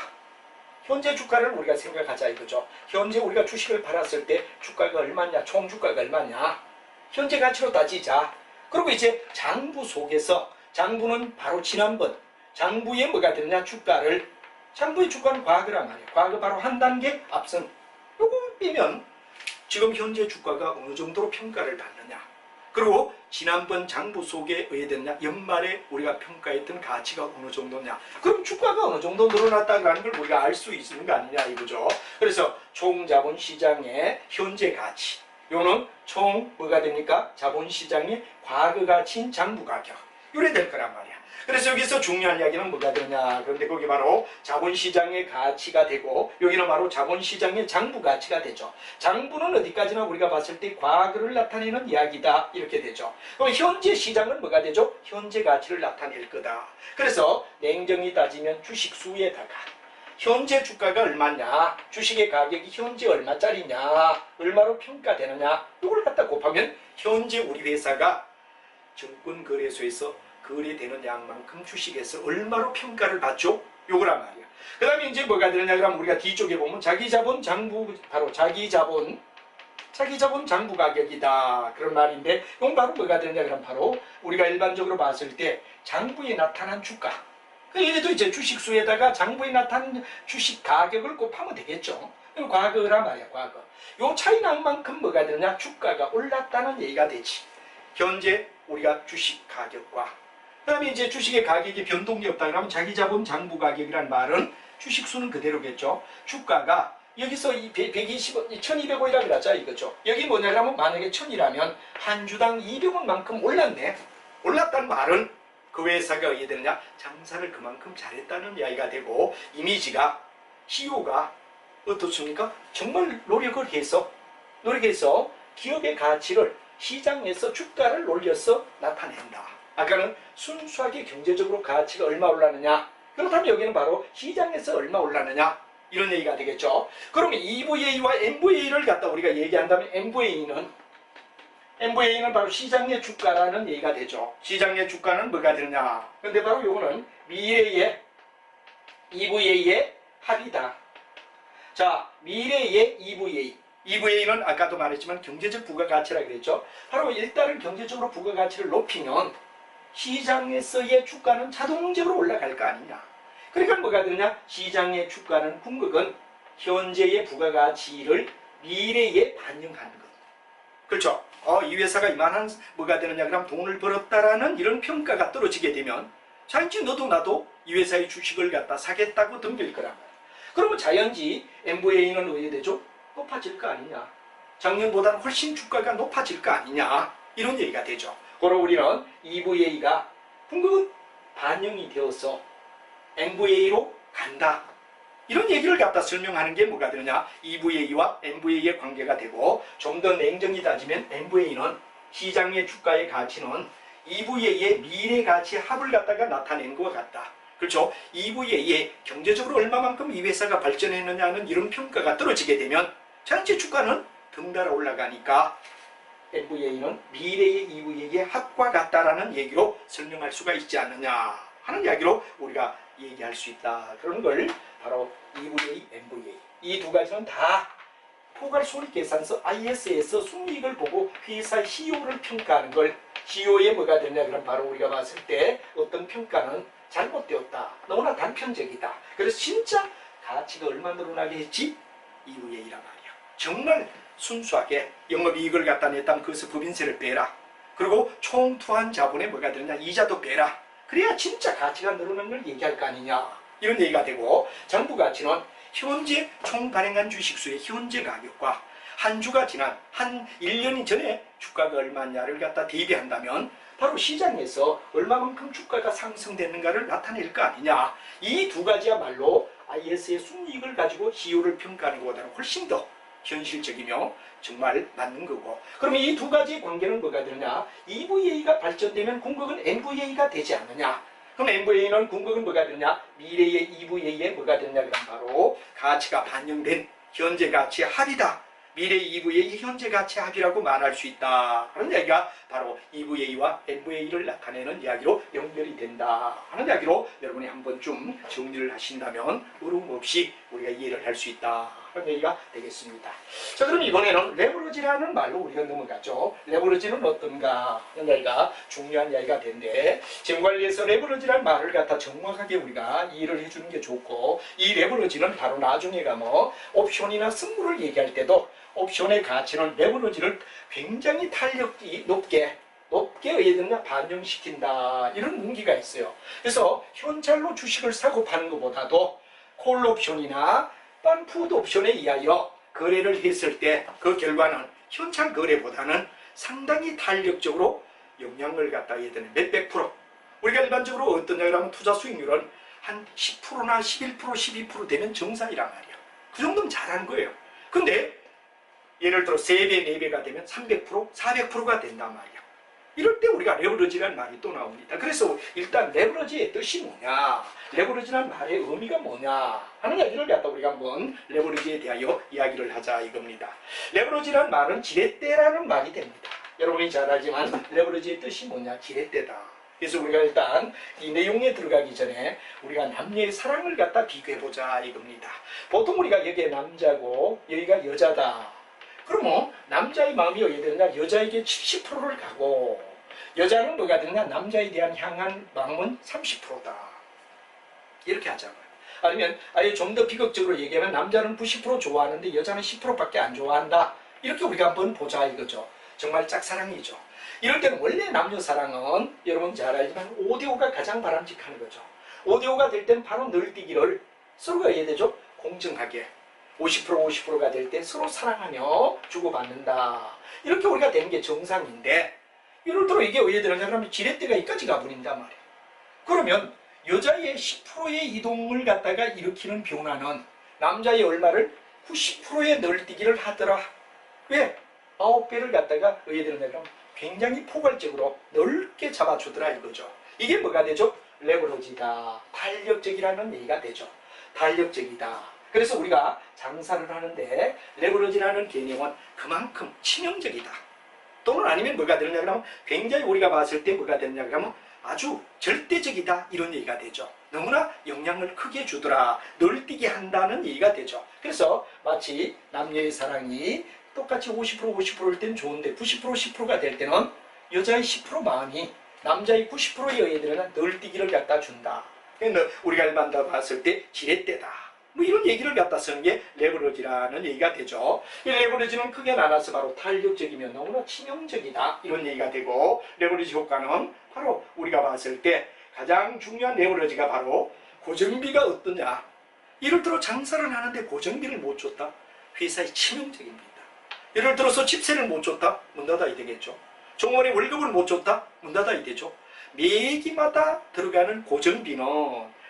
현재 주가를 우리가 생각하자 이거죠. 현재 우리가 주식을 팔았을 때 주가가 얼마냐? 총 주가가 얼마냐? 현재 가치로 따지자. 그리고 이제 장부 속에서 장부는 바로 지난번 장부에 뭐가 되느냐? 주가를 장부의 주가는 과거란 말이에요. 과거 바로 한 단계 앞선 요거 빼면 지금 현재 주가가 어느 정도로 평가를 받느냐. 그리고 지난번 장부 속에 어떻게 됐냐. 연말에 우리가 평가했던 가치가 어느 정도냐. 그럼 주가가 어느 정도 늘어났다는 걸 우리가 알 수 있는 거 아니냐 이거죠. 그래서 총자본시장의 현재 가치. 요는 총 뭐가 됩니까? 자본시장의 과거 가치인 장부 가격. 요래 될 거란 말이야. 그래서 여기서 중요한 이야기는 뭐가 되냐. 그런데 거기 바로 자본시장의 가치가 되고 여기는 바로 자본시장의 장부 가치가 되죠. 장부는 어디까지나 우리가 봤을 때 과거를 나타내는 이야기다 이렇게 되죠. 그럼 현재 시장은 뭐가 되죠? 현재 가치를 나타낼 거다. 그래서 냉정히 따지면 주식수에다가 현재 주가가 얼마냐, 주식의 가격이 현재 얼마짜리냐, 얼마로 평가되느냐 이걸 갖다 곱하면 현재 우리 회사가 증권거래소에서 거래되는 양만큼 주식에서 얼마로 평가를 받죠? 요거란 말이야. 그 다음에 이제 뭐가 되느냐 그러면 우리가 뒤쪽에 보면 자기자본 장부, 바로 자기자본 장부 가격이다 그런 말인데 이건 바로 뭐가 되느냐 그러면 바로 우리가 일반적으로 봤을 때 장부에 나타난 주가, 얘도 이제 주식수에다가 장부에 나타난 주식 가격을 곱하면 되겠죠. 이건 과거란 말이야. 과거. 요 차이 난 만큼 뭐가 되느냐, 주가가 올랐다는 얘기가 되지. 현재 우리가 주식 가격과 그 다음에 이제 주식의 가격이 변동이 없다 그러면 자기자본 장부 가격이란 말은 주식수는 그대로겠죠. 주가가 여기서 120원, 1200원이라 그러자 이거죠. 여기 뭐냐 그러면 만약에 1000이라면 한 주당 200원만큼 올랐네. 올랐다는 말은 그 회사가 어떻게 되느냐, 장사를 그만큼 잘했다는 이야기가 되고 이미지가 CEO가 어떻습니까? 정말 노력을 해서 기업의 가치를 시장에서 주가를 올려서 나타낸다. 아까는 순수하게 경제적으로 가치가 얼마 올랐느냐, 그렇다면 여기는 바로 시장에서 얼마 올랐느냐 이런 얘기가 되겠죠. 그러면 EVA와 MVA를 갖다 우리가 얘기한다면 MVA는 바로 시장의 주가라는 얘기가 되죠. 시장의 주가는 뭐가 되느냐, 근데 바로 요거는 미래의 EVA의 합이다. 자, 미래의 EVA, EVA는 아까도 말했지만 경제적 부가가치라 그랬죠. 바로 일단은 경제적으로 부가가치를 높이면 시장에서의 주가는 자동적으로 올라갈 거 아니냐. 그러니까 뭐가 되느냐? 시장의 주가는 궁극은 현재의 부가가치를 미래에 반영하는 것. 그렇죠? 이 회사가 이만한 뭐가 되느냐 그럼 돈을 벌었다라는 이런 평가가 떨어지게 되면 자연히 너도 나도 이 회사의 주식을 갖다 사겠다고 덤빌 거란 말이야. 그러면 자연히 MVA는 어떻게 되죠? 높아질 거 아니냐. 작년보다는 훨씬 주가가 높아질 거 아니냐. 이런 얘기가 되죠. 그럼 우리는 EVA가 궁극은 반영이 되어서 MVA로 간다. 이런 얘기를 갖다 설명하는 게 뭐가 되느냐. EVA와 MVA의 관계가 되고 좀 더 냉정히 따지면 MVA는 시장의 주가의 가치는 EVA의 미래 가치 합을 갖다가 나타낸 것 같다. 그렇죠? EVA의 경제적으로 얼마만큼 이 회사가 발전했느냐는 이런 평가가 떨어지게 되면 전체 주가는 덩달아 올라가니까 MVA는 미래의 EVA의 합과 같다라는 얘기로 설명할 수가 있지 않느냐 하는 이야기로 우리가 얘기할 수 있다. 그런 걸 바로 EVA, MVA 이 두 가지는 다 포괄손익계산서 IS에서 순이익을 보고 회사의 CEO를 평가하는 걸 CEO에 뭐가 되냐 그럼 바로 우리가 봤을 때 어떤 평가는 잘못되었다. 너무나 단편적이다. 그래서 진짜 가치가 얼마 늘어나게 했지? EVA란 말이야. 정말 순수하게 영업이익을 갖다 냈다면 그것을 법인세를 빼라. 그리고 총 투한 자본에 뭐가 되느냐 이자도 빼라. 그래야 진짜 가치가 늘어나는 걸 얘기할 거 아니냐. 이런 얘기가 되고 장부가치는 현재 총 발행한 주식수의 현재 가격과 한 주가 지난 한 1년이 전에 주가가 얼마냐를 갖다 대비한다면 바로 시장에서 얼마만큼 주가가 상승됐는가를 나타낼 거 아니냐. 이 두 가지야말로 IS의 순이익을 가지고 CEO를 평가하는 것보다는 훨씬 더 현실적이며 정말 맞는 거고. 그러면 이 두 가지의 관계는 뭐가 되느냐. EVA가 발전되면 궁극은 MVA가 되지 않느냐. 그럼 MVA는 궁극은 뭐가 되느냐. 미래의 EVA에 뭐가 되느냐. 그럼 바로 가치가 반영된 현재 가치의 합이다. 미래의 EVA 현재 가치 합이라고 말할 수 있다 하는 이야기가 바로 EVA와 MVA를 나타내는 이야기로 연결이 된다 하는 이야기로 여러분이 한 번쯤 정리를 하신다면 어려움 없이 우리가 이해를 할 수 있다 하는 얘기가 되겠습니다. 자, 그럼 이번에는 레버러지라는 말로 우리가 넘어가죠. 레버러지는 어떤가 하는 이야기가 중요한 이야기가 된데 재무관리에서 레버러지라는 말을 갖다 정확하게 우리가 이해를 해주는 게 좋고 이 레버러지는 바로 나중에 가면 옵션이나 승부를 얘기할 때도 옵션의 가치는 레버러지를 굉장히 탄력이 높게 어디든가 반영시킨다 이런 문기가 있어요. 그래서 현찰로 주식을 사고 파는 것보다도 콜 옵션이나 푸드 옵션에 의하여 거래를 했을 때 그 결과는 현찰 거래보다는 상당히 탄력적으로 영향을 갖다 해야 되는 몇백 프로. 우리가 일반적으로 어떠냐 그러면 투자 수익률은 한 10%나 11%, 12% 되면 정상이란 말이야. 그 정도면 잘한 거예요. 근데 예를 들어 3배, 4배가 되면 300%, 400%가 된단 말이야. 이럴 때 우리가 레버러지라는 말이 또 나옵니다. 그래서 일단 레버러지의 뜻이 뭐냐, 레버러지라는 말의 의미가 뭐냐 하는 이야기를 갖다 우리가 한번 레버러지에 대하여 이야기를 하자 이겁니다. 레버러지라는 말은 지렛대라는 말이 됩니다. 여러분이 잘 알지만 레버러지의 뜻이 뭐냐, 지렛대다. 그래서 우리가 일단 이 내용에 들어가기 전에 우리가 남녀의 사랑을 갖다 비교해보자 이겁니다. 보통 우리가 여기에 남자고 여기가 여자다. 그러면 남자의 마음이 어떻게 되느냐, 여자에게 70%를 가고 여자는 뭐가 되느냐, 남자에 대한 향한 마음은 30%다. 이렇게 하자고요. 아니면 아예 좀 더 비극적으로 얘기하면 남자는 90% 좋아하는데 여자는 10%밖에 안 좋아한다. 이렇게 우리가 한번 보자 이거죠. 정말 짝사랑이죠. 이럴 때는 원래 남녀 사랑은 여러분 잘 알지만 5대5가 가장 바람직한 거죠. 5대5가 될 때는 바로 널뛰기를 서로가 해야 되죠. 공정하게 50%가 될 때 서로 사랑하며 주고받는다. 이렇게 우리가 되는 게 정상인데 예를 들어 이게 왜 되느냐 그러면 지렛대가 여기까지 가버린단 말이에요. 그러면 여자의 10%의 이동을 갖다가 일으키는 변화는 남자의 얼마를 90%의 널뛰기를 하더라. 왜? 9배를 갖다가 왜 되느냐 그러면 굉장히 포괄적으로 넓게 잡아주더라 이거죠. 이게 뭐가 되죠? 레버러지다. 탄력적이라는 얘기가 되죠. 탄력적이다. 그래서 우리가 장사를 하는데 레버러지라는 개념은 그만큼 치명적이다. 또는 아니면 뭐가 되느냐 그러면 굉장히 우리가 봤을 때 뭐가 되느냐 그러면 아주 절대적이다 이런 얘기가 되죠. 너무나 영향을 크게 주더라. 널뛰게 한다는 얘기가 되죠. 그래서 마치 남녀의 사랑이 똑같이 50% 50%일 땐 좋은데 90% 10%가 될 때는 여자의 10% 마음이 남자의 90%의 여인들은 널뛰기를 갖다 준다. 그러니까 우리가 일반적으로 봤을 때 지렛대다. 뭐 이런 얘기를 갖다 쓰는 게 레버러지라는 얘기가 되죠. 이 레버러지는 크게 나눠서 바로 탄력적이며 너무나 치명적이다 이런 얘기가 되고, 레버러지 효과는 바로 우리가 봤을 때 가장 중요한 레버러지가 바로 고정비가 어떠냐. 예를 들어 장사를 하는데 고정비를 못 줬다. 회사에 치명적입니다. 예를 들어서 집세를 못 줬다. 문 닫아야 되겠죠. 종원에 월급을 못 줬다. 문 닫아야 되죠. 매기마다 들어가는 고정비는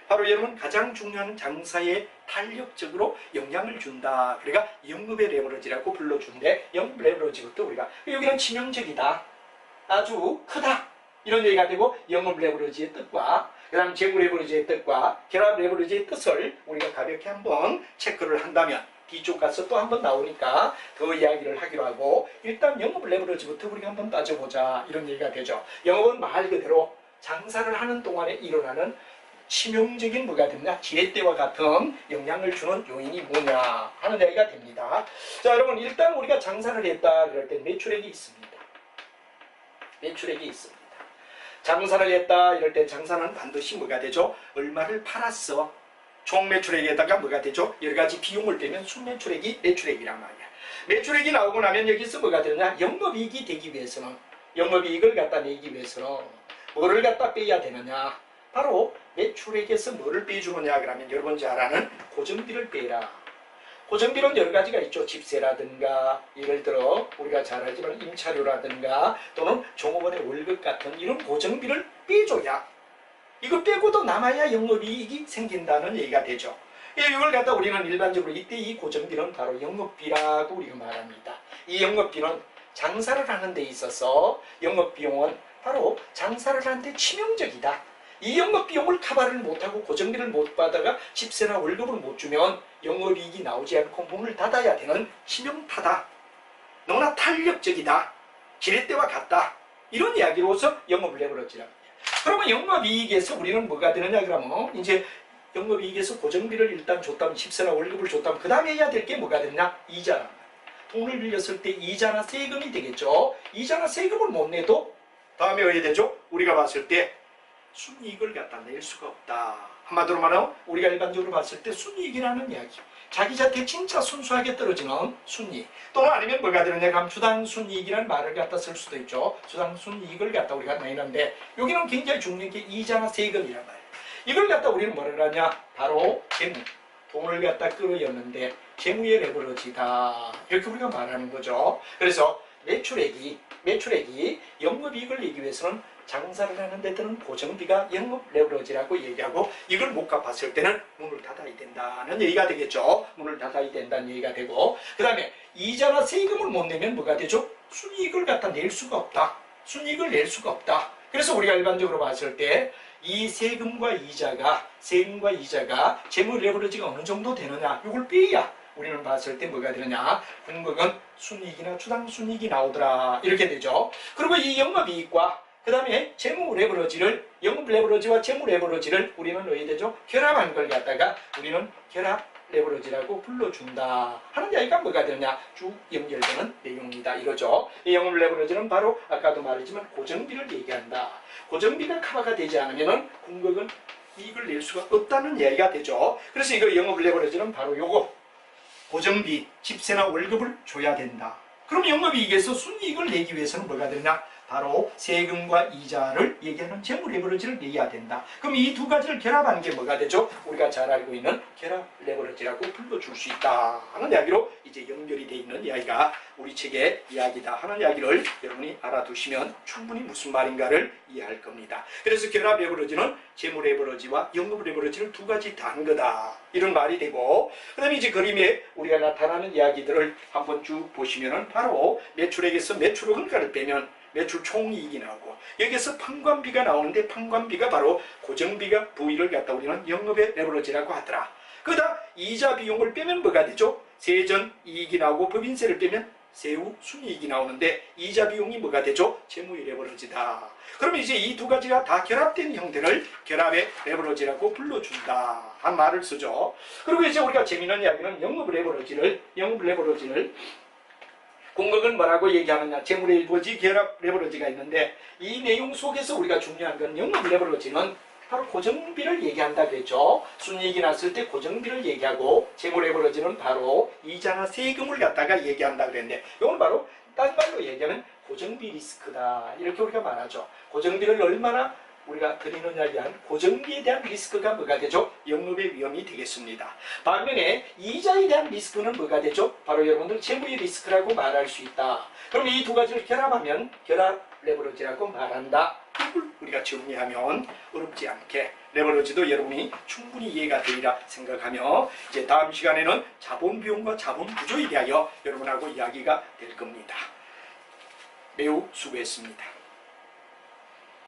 바로 여러분 가장 중요한 장사에 탄력적으로 영향을 준다. 그러니까 영업의 레버러지라고 불러준대. 영업 레버러지부터 우리가 여기는 치명적이다. 아주 크다. 이런 얘기가 되고, 영업 레버러지의 뜻과 그 다음 재무 레버러지의 뜻과 결합 레버러지의 뜻을 우리가 가볍게 한번 체크를 한다면 뒤쪽 가서 또 한번 나오니까 그 이야기를 하기로 하고, 일단 영업 레버러지부터 우리가 한번 따져보자 이런 얘기가 되죠. 영업은 말 그대로 장사를 하는 동안에 일어나는 치명적인 뭐가 됩니다. 지렛대와 같은 영향을 주는 요인이 뭐냐 하는 얘기가 됩니다. 자, 여러분 일단 우리가 장사를 했다 그럴 때 매출액이 있습니다. 매출액이 있습니다. 장사를 했다 이럴 때 장사는 반드시 뭐가 되죠? 얼마를 팔았어. 총 매출액에다가 뭐가 되죠? 여러 가지 비용을 빼면 순매출액이 매출액이란 말이야. 매출액이 나오고 나면 여기서 뭐가 되느냐? 영업이익이 되기 위해서는, 영업이익을 갖다 내기 위해서는 뭐를 갖다 빼야 되느냐? 바로 매출액에서 뭐를 빼주느냐 그러면 여러분 잘 아는 고정비를 빼라. 고정비는 여러 가지가 있죠. 집세라든가 예를 들어 우리가 잘 알지만 임차료라든가 또는 종업원의 월급 같은 이런 고정비를 빼줘야, 이거 빼고도 남아야 영업이익이 생긴다는 얘기가 되죠. 이걸 갖다 우리는 일반적으로 이때 이 고정비는 바로 영업비라고 우리가 말합니다. 이 영업비는 장사를 하는 데 있어서 영업비용은 바로 장사를 하는 데 치명적이다. 이 영업비용을 커버를 못하고 고정비를 못 받아가 집세나 월급을 못 주면 영업이익이 나오지 않고 문을 닫아야 되는 치명타다. 너무나 탄력적이다. 지렛대와 같다. 이런 이야기로서 영업을 레버러지랍니다. 그러면 영업이익에서 우리는 뭐가 되느냐 그러면 이제 영업이익에서 고정비를 일단 줬다면, 집세나 월급을 줬다면 그 다음에 해야 될 게 뭐가 되느냐? 이자란 말이야. 돈을 빌렸을 때 이자나 세금이 되겠죠. 이자나 세금을 못 내도 다음에 해야 되죠? 우리가 봤을 때 순이익을 갖다 낼 수가 없다. 한마디로 말하면 우리가 일반적으로 봤을 때 순이익이라는 이야기, 자기 자태 진짜 순수하게 떨어지는 순이익, 또는 아니면 뭐가 되느냐 하면 주당순이익이라는 말을 갖다 쓸 수도 있죠. 주당순이익을 갖다 우리가 내는데 여기는 굉장히 중요한 게 이자나 세금이란 말이에요. 이걸 갖다 우리는 뭐라 하냐? 바로 재무, 돈을 갖다 끌어였는데 재무의 레버러지다 이렇게 우리가 말하는 거죠. 그래서 매출액이 영업이익을 내기 위해서는 장사를 하는 데 드는 고정비가 영업 레버러지라고 얘기하고, 이걸 못 갚았을 때는 문을 닫아야 된다는 얘기가 되겠죠. 문을 닫아야 된다는 얘기가 되고, 그 다음에 이자나 세금을 못 내면 뭐가 되죠? 순이익을 갖다 낼 수가 없다. 순이익을 낼 수가 없다. 그래서 우리가 일반적으로 봤을 때 이 세금과 이자가 재무 레버러지가 어느 정도 되느냐, 이걸 빼야 우리는 봤을 때 뭐가 되느냐? 궁극은 순이익이나 추당순이익이 나오더라 이렇게 되죠. 그리고 이 영업이익과 그 다음에 재무 레버러지를, 영업 레버러지와 재무 레버러지를 우리는 어떻게 되죠? 결합한 걸 갖다가 우리는 결합 레버러지라고 불러준다 하는 이야기가 뭐가 되느냐? 쭉 연결되는 내용이다 이거죠. 이 영업 레버러지는 바로 아까도 말했지만 고정비를 얘기한다. 고정비가 커버가 되지 않으면 궁극은 이익을 낼 수가 없다는 이야기가 되죠. 그래서 이거 영업 레버러지는 바로 요거, 고정비, 집세나 월급을 줘야 된다. 그럼 영업이익에서 순이익을 내기 위해서는 뭐가 되느냐? 바로 세금과 이자를 얘기하는 재무 레버러지를 내야 된다. 그럼 이 두 가지를 결합하는 게 뭐가 되죠? 우리가 잘 알고 있는 결합 레버러지라고 불러줄 수 있다 하는 이야기로 이제 연결이 되어 있는 이야기가 우리 책의 이야기다 하는 이야기를 여러분이 알아두시면 충분히 무슨 말인가를 이해할 겁니다. 그래서 결합 레버러지는 재무 레버러지와 영업 레버러지를 두 가지 다 한 거다 이런 말이 되고, 그 다음에 이제 그림에 우리가 나타나는 이야기들을 한번 쭉 보시면은 바로 매출액에서 매출 원가를 빼면 매출 총이익이 나오고, 여기서 판관비가 나오는데 판관비가 바로 고정비가 부위를 갖다 우리는 영업의 레버러지라고 하더라. 그러다 이자 비용을 빼면 뭐가 되죠? 세전 이익이 나오고 법인세를 빼면 세후 순이익이 나오는데 이자 비용이 뭐가 되죠? 채무의 레버리지다. 그러면 이제 이 두 가지가 다 결합된 형태를 결합의 레버리지라고 불러준다 한 말을 쓰죠. 그리고 이제 우리가 재미있는 이야기는 영업 레버리지를 공격은 뭐라고 얘기하느냐? 재무 레버리지, 결합 레버리지가 있는데 이 내용 속에서 우리가 중요한 건 영업 레버리지는 바로 고정비를 얘기한다고 했죠. 순이익이 났을 때 고정비를 얘기하고 재무 레버리지는 바로 이자나 세금을 갖다가 얘기한다 그랬는데 이건 바로 딴 말로 얘기하면 고정비 리스크다 이렇게 우리가 말하죠. 고정비를 얼마나 우리가 드리느냐에 대한 고정비에 대한 리스크가 뭐가 되죠? 영업의 위험이 되겠습니다. 반면에 이자에 대한 리스크는 뭐가 되죠? 바로 여러분들 채무의 리스크라고 말할 수 있다. 그럼 이 두 가지를 결합하면 결합 레버리지라고 말한다. 이걸 우리가 정리하면 어렵지 않게 레버리지도 여러분이 충분히 이해가 되리라 생각하며 이제 다음 시간에는 자본 비용과 자본 구조에 대하여 여러분하고 이야기가 될 겁니다. 매우 수고했습니다.